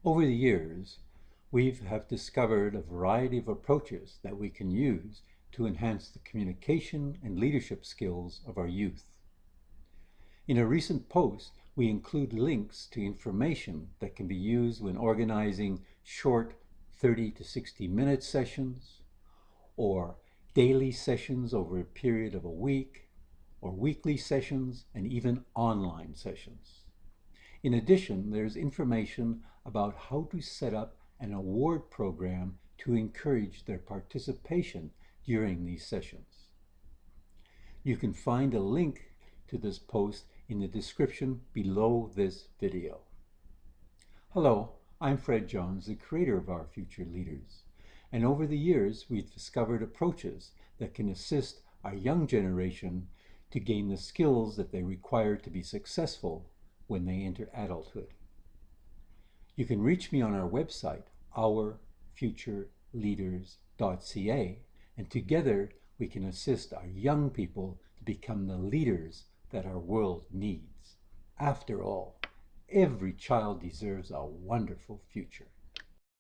Over the years, we have discovered a variety of approaches that we can use to enhance the communication and leadership skills of our youth. In a recent post, we include links to information that can be used when organizing short 30 to 60-minute sessions, or daily sessions over a period of a week, or weekly sessions, and even online sessions. In addition, there's information about how to set up an award program to encourage their participation during these sessions. You can find a link to this post in the description below this video. Hello, I'm Fred Jones, the creator of Our Future Leaders. And over the years, we've discovered approaches that can assist our young generation to gain the skills that they require to be successful when they enter adulthood. You can reach me on our website, ourfutureleaders.ca, and together we can assist our young people to become the leaders that our world needs. After all, every child deserves a wonderful future.